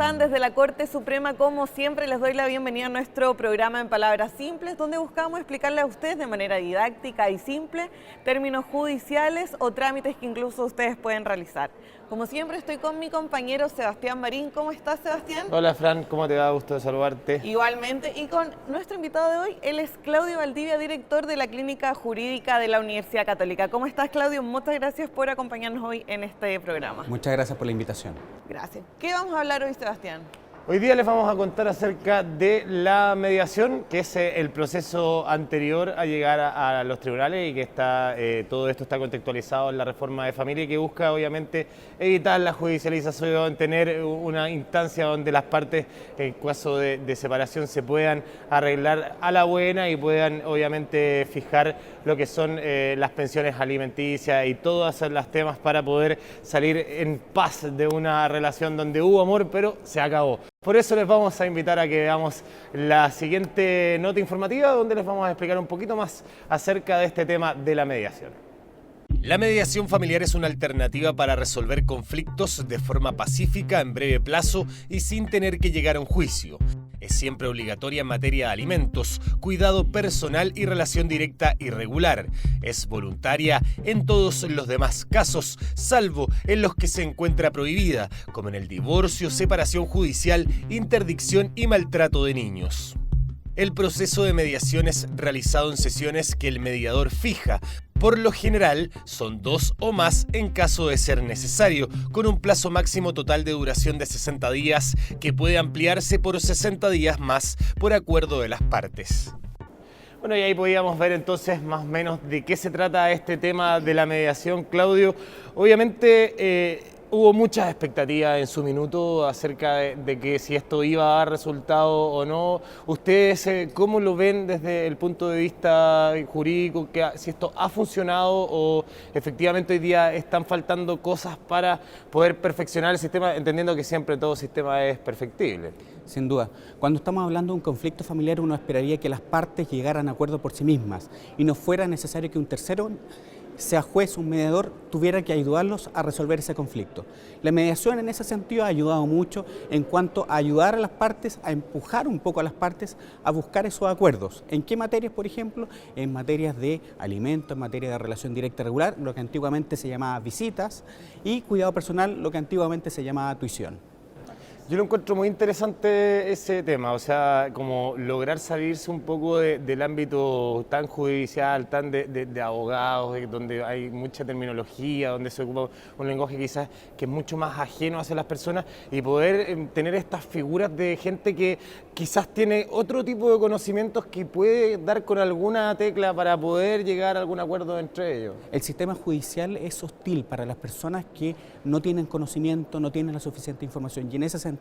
están? Desde la Corte Suprema, como siempre, les doy la bienvenida a nuestro programa En Palabras Simples, donde buscamos explicarle a ustedes de manera didáctica y simple términos judiciales o trámites que incluso ustedes pueden realizar. Como siempre, estoy con mi compañero Sebastián Marín. ¿Cómo estás, Sebastián? Hola, Fran, ¿cómo te va? Gusto de saludarte. Igualmente, y con nuestro invitado de hoy, él es Claudio Valdivia, director de la Clínica Jurídica de la Universidad Católica. ¿Cómo estás, Claudio? Muchas gracias por acompañarnos hoy en este programa. Muchas gracias por la invitación. Gracias. ¿Qué vamos a hablar hoy, Sebastián? Hoy día les vamos a contar acerca de la mediación, que es el proceso anterior a llegar a los tribunales y que todo esto está contextualizado en la reforma de familia y que busca obviamente evitar la judicialización, tener una instancia donde las partes en caso de separación se puedan arreglar a la buena y puedan obviamente fijar lo que son las pensiones alimenticias y todos los temas para poder salir en paz de una relación donde hubo amor pero se acabó. Por eso les vamos a invitar a que veamos la siguiente nota informativa donde les vamos a explicar un poquito más acerca de este tema de la mediación. La mediación familiar es una alternativa para resolver conflictos de forma pacífica, en breve plazo y sin tener que llegar a un juicio. Es siempre obligatoria en materia de alimentos, cuidado personal y relación directa y regular. Es voluntaria en todos los demás casos, salvo en los que se encuentra prohibida, como en el divorcio, separación judicial, interdicción y maltrato de niños. El proceso de mediación es realizado en sesiones que el mediador fija. Por lo general, son 2 o más en caso de ser necesario, con un plazo máximo total de duración de 60 días que puede ampliarse por 60 días más por acuerdo de las partes. Bueno, y ahí podíamos ver entonces más o menos de qué se trata este tema de la mediación, Claudio. Obviamente hubo muchas expectativas en su minuto acerca de que si esto iba a dar resultado o no. ¿Ustedes cómo lo ven desde el punto de vista jurídico? Si esto ha funcionado o efectivamente hoy día están faltando cosas para poder perfeccionar el sistema, entendiendo que siempre todo sistema es perfectible. Sin duda. Cuando estamos hablando de un conflicto familiar, uno esperaría que las partes llegaran a acuerdo por sí mismas y no fuera necesario que un tercero, sea juez, un mediador, tuviera que ayudarlos a resolver ese conflicto. La mediación en ese sentido ha ayudado mucho en cuanto a ayudar a las partes, a empujar un poco a las partes a buscar esos acuerdos. ¿En qué materias, por ejemplo? En materias de alimentos, en materia de relación directa y regular, lo que antiguamente se llamaba visitas, y cuidado personal, lo que antiguamente se llamaba tuición. Yo lo encuentro muy interesante ese tema, o sea, como lograr salirse un poco del ámbito tan judicial, tan de abogados, donde hay mucha terminología, donde se ocupa un lenguaje quizás que es mucho más ajeno hacia las personas y poder tener estas figuras de gente que quizás tiene otro tipo de conocimientos que puede dar con alguna tecla para poder llegar a algún acuerdo entre ellos. El sistema judicial es hostil para las personas que no tienen conocimiento, no tienen la suficiente información y en ese sentido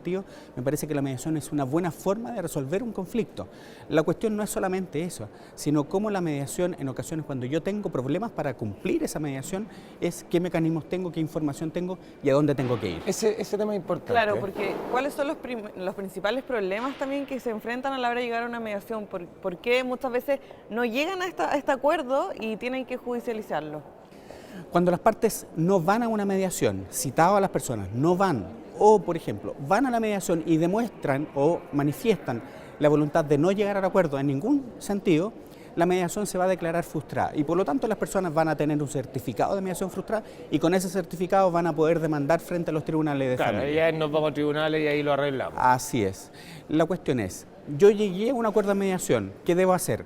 me parece que la mediación es una buena forma de resolver un conflicto. La cuestión no es solamente eso, sino cómo la mediación en ocasiones cuando yo tengo problemas para cumplir esa mediación es qué mecanismos tengo, qué información tengo y a dónde tengo que ir. Ese tema es importante. Claro, porque ¿cuáles son los principales problemas también que se enfrentan a la hora de llegar a una mediación? ¿Por qué muchas veces no llegan a este acuerdo y tienen que judicializarlo? Cuando las partes no van a una mediación, citado a las personas, no van, o por ejemplo, van a la mediación y demuestran o manifiestan la voluntad de no llegar al acuerdo en ningún sentido, la mediación se va a declarar frustrada y por lo tanto las personas van a tener un certificado de mediación frustrada y con ese certificado van a poder demandar frente a los tribunales de familia. Claro, ya nos vamos a tribunales y ahí lo arreglamos. Así es. La cuestión es, yo llegué a un acuerdo de mediación, ¿qué debo hacer?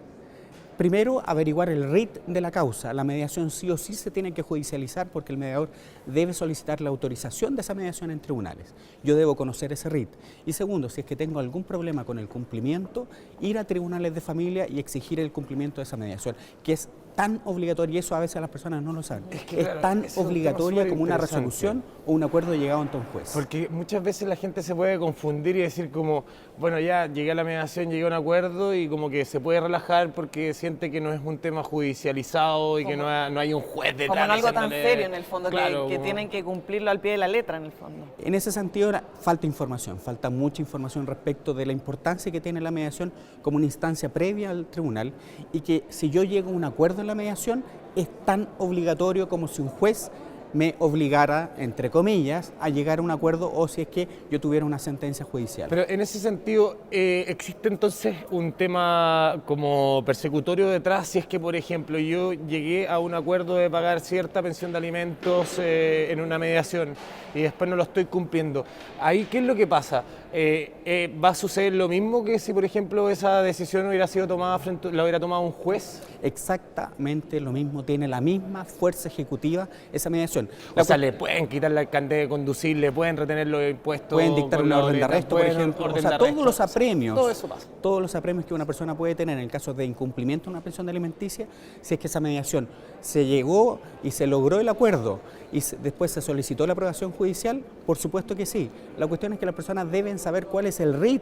Primero, averiguar el RIT de la causa. La mediación sí o sí se tiene que judicializar porque el mediador debe solicitar la autorización de esa mediación en tribunales. Yo debo conocer ese RIT. Y segundo, si es que tengo algún problema con el cumplimiento, ir a tribunales de familia y exigir el cumplimiento de esa mediación, que es tan obligatoria, y eso a veces las personas no lo saben, es tan obligatoria como una resolución o un acuerdo llegado ante un juez. Porque muchas veces la gente se puede confundir y decir como, bueno, ya llegué a la mediación, llegué a un acuerdo y como que se puede relajar porque siente que no es un tema judicializado y que no hay un juez detrás. Como en algo tan serio en el fondo, claro, que tienen que cumplirlo al pie de la letra en el fondo. En ese sentido falta información, falta mucha información respecto de la importancia que tiene la mediación como una instancia previa al tribunal y que si yo llego a un acuerdo en la mediación es tan obligatorio como si un juez me obligara, entre comillas, a llegar a un acuerdo o si es que yo tuviera una sentencia judicial. Pero en ese sentido, ¿existe entonces un tema como persecutorio detrás si es que, por ejemplo, yo llegué a un acuerdo de pagar cierta pensión de alimentos en una mediación y después no lo estoy cumpliendo? Ahí, ¿qué es lo que pasa? ¿Va a suceder lo mismo que si, por ejemplo, esa decisión hubiera sido tomada la hubiera tomado un juez? Exactamente lo mismo, tiene la misma fuerza ejecutiva esa mediación. O sea, le pueden quitar la carnet de conducir, le pueden retener los impuestos. Pueden dictar una orden de arresto, por ejemplo. O sea, todos los apremios. Todo eso pasa. Todos los apremios que una persona puede tener en el caso de incumplimiento de una pensión alimenticia, si es que esa mediación se llegó y se logró el acuerdo y después se solicitó la aprobación judicial, por supuesto que sí. La cuestión es que las personas deben saber cuál es el RIT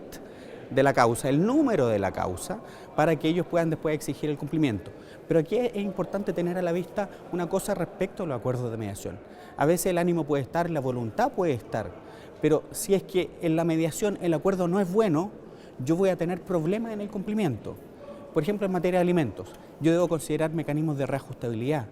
de la causa, el número de la causa, para que ellos puedan después exigir el cumplimiento. Pero aquí es importante tener a la vista una cosa respecto a los acuerdos de mediación. A veces el ánimo puede estar, la voluntad puede estar, pero si es que en la mediación el acuerdo no es bueno, yo voy a tener problemas en el cumplimiento. Por ejemplo, en materia de alimentos, yo debo considerar mecanismos de reajustabilidad.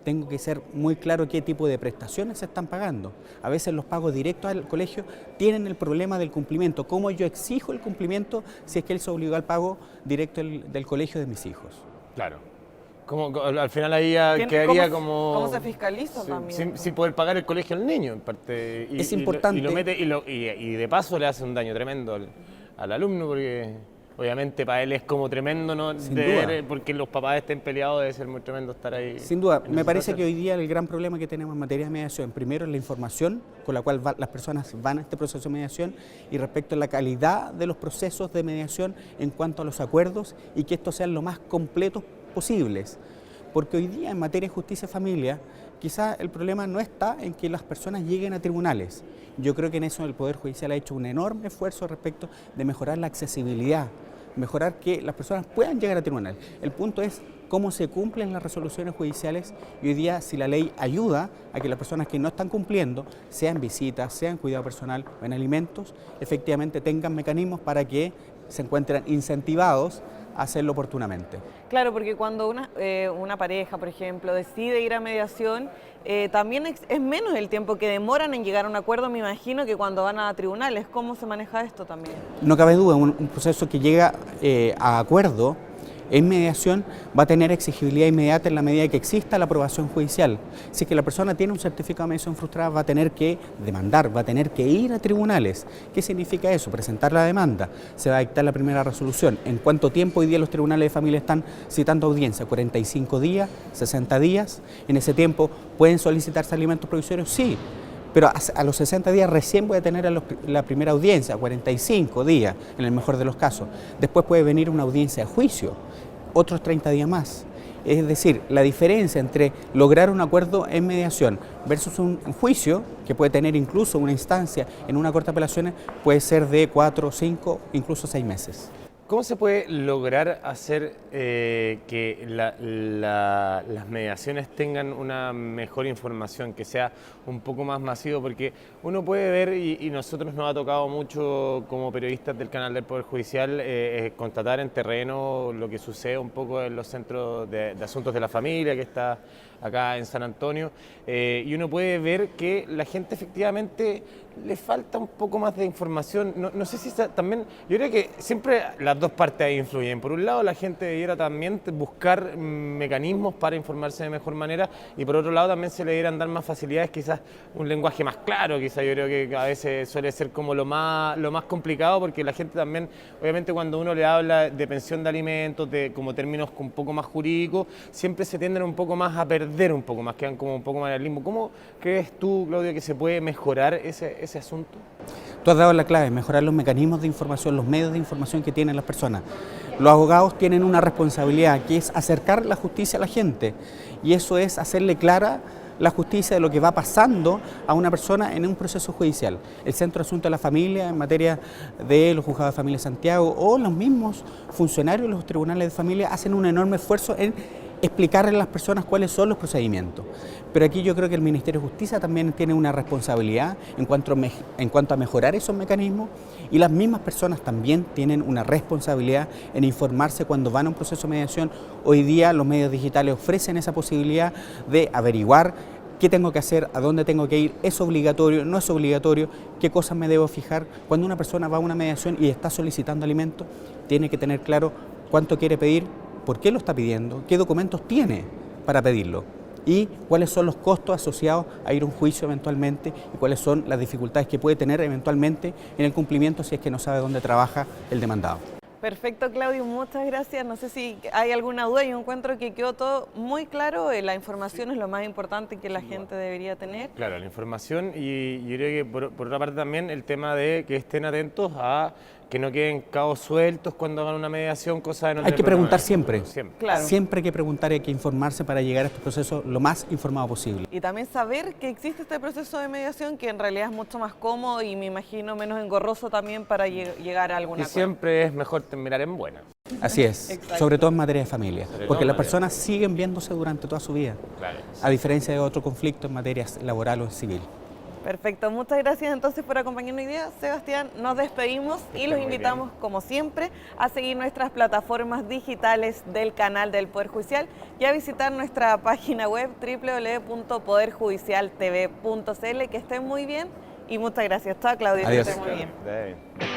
Tengo que ser muy claro qué tipo de prestaciones se están pagando. A veces los pagos directos al colegio tienen el problema del cumplimiento. ¿Cómo yo exijo el cumplimiento si es que él se obligó al pago directo del colegio de mis hijos? Claro. Al final ahí ya quedaría como... ¿Cómo se fiscaliza también? Sin poder pagar el colegio al niño, en parte. Es importante. Y de paso le hace un daño tremendo al alumno, porque obviamente para él es como tremendo, ¿no? Sin duda. Porque los papás estén peleados, debe ser muy tremendo estar ahí. Sin duda, me parece que hoy día el gran problema que tenemos en materia de mediación, primero es la información con la cual las personas van a este proceso de mediación y respecto a la calidad de los procesos de mediación en cuanto a los acuerdos y que estos sean lo más completos posibles, porque hoy día en materia de justicia y familia quizás el problema no está en que las personas lleguen a tribunales. Yo creo que en eso el Poder Judicial ha hecho un enorme esfuerzo respecto de mejorar la accesibilidad, mejorar que las personas puedan llegar a tribunales. El punto es cómo se cumplen las resoluciones judiciales y hoy día si la ley ayuda a que las personas que no están cumpliendo, sean visitas, sean cuidado personal o en alimentos, efectivamente tengan mecanismos para que se encuentren incentivados a hacerlo oportunamente. Claro, porque cuando una pareja, por ejemplo, decide ir a mediación, también es menos el tiempo que demoran en llegar a un acuerdo, me imagino, que cuando van a tribunales. ¿Cómo se maneja esto también? No cabe duda, un proceso que llega a acuerdo en mediación va a tener exigibilidad inmediata en la medida que exista la aprobación judicial. Si es que la persona tiene un certificado de mediación frustrada, va a tener que demandar, va a tener que ir a tribunales. ¿Qué significa eso? Presentar la demanda, se va a dictar la primera resolución. ¿En cuánto tiempo hoy día los tribunales de familia están citando audiencia? ¿45 días? ¿60 días? ¿En ese tiempo pueden solicitarse alimentos provisorios? Sí. Pero a los 60 días recién puede tener la primera audiencia, 45 días en el mejor de los casos. Después puede venir una audiencia de juicio, otros 30 días más. Es decir, la diferencia entre lograr un acuerdo en mediación versus un juicio, que puede tener incluso una instancia en una corte de apelaciones, puede ser de 4, 5, incluso 6 meses. ¿Cómo se puede lograr hacer que las mediaciones tengan una mejor información, que sea un poco más masivo? Porque uno puede ver, y nosotros nos ha tocado mucho como periodistas del canal del Poder Judicial, constatar en terreno lo que sucede un poco en los centros de asuntos de la familia, que está acá en San Antonio, y uno puede ver que la gente efectivamente le falta un poco más de información. No sé si también, yo creo que siempre las dos partes ahí influyen. Por un lado, la gente debiera también buscar mecanismos para informarse de mejor manera, y por otro lado también se le debieran dar más facilidades, quizás un lenguaje más claro, quizás yo creo que a veces suele ser como lo más complicado, porque la gente también, obviamente cuando uno le habla de pensión de alimentos, de como términos un poco más jurídicos, siempre se tienden un poco más a perder un poco más, quedan como un poco más en el limbo. ¿Cómo crees tú, Claudio, que se puede mejorar ese asunto? Tú has dado la clave, mejorar los mecanismos de información, los medios de información que tienen las personas. Los abogados tienen una responsabilidad que es acercar la justicia a la gente, y eso es hacerle clara la justicia de lo que va pasando a una persona en un proceso judicial. El Centro de Asuntos de la Familia en materia de los juzgados de familia de Santiago o los mismos funcionarios de los tribunales de familia hacen un enorme esfuerzo en explicarle a las personas cuáles son los procedimientos. Pero aquí yo creo que el Ministerio de Justicia también tiene una responsabilidad en cuanto a mejorar esos mecanismos, y las mismas personas también tienen una responsabilidad en informarse cuando van a un proceso de mediación. Hoy día los medios digitales ofrecen esa posibilidad de averiguar qué tengo que hacer, a dónde tengo que ir, es obligatorio, no es obligatorio, qué cosas me debo fijar. Cuando una persona va a una mediación y está solicitando alimentos, tiene que tener claro cuánto quiere pedir, por qué lo está pidiendo, qué documentos tiene para pedirlo y cuáles son los costos asociados a ir a un juicio eventualmente y cuáles son las dificultades que puede tener eventualmente en el cumplimiento si es que no sabe dónde trabaja el demandado. Perfecto, Claudio, muchas gracias. No sé si hay alguna duda. Yo encuentro que quedó todo muy claro. La información es lo más importante que la gente debería tener. Claro, la información y yo creo que por otra parte también el tema de que estén atentos a que no queden cabos sueltos cuando hagan una mediación, cosas de no Hay tener que preguntar problema. siempre. Claro. Siempre hay que preguntar y hay que informarse para llegar a este proceso lo más informado posible. Y también saber que existe este proceso de mediación que en realidad es mucho más cómodo y me imagino menos engorroso también para llegar a alguna Y siempre es mejor terminar en buena. Así es, Exacto. sobre todo en materia de familia, Sobre porque todo en las materia. personas siguen viéndose durante toda su vida, Claro. a diferencia de otro conflicto en materia laboral o civil. Perfecto, muchas gracias entonces por acompañarnos hoy día, Sebastián. Nos despedimos y los invitamos, como siempre, a seguir nuestras plataformas digitales del canal del Poder Judicial y a visitar nuestra página web www.poderjudicialtv.cl. Que estén muy bien y muchas gracias. Chao, Claudio. Adiós. Que estén muy bien. Bien.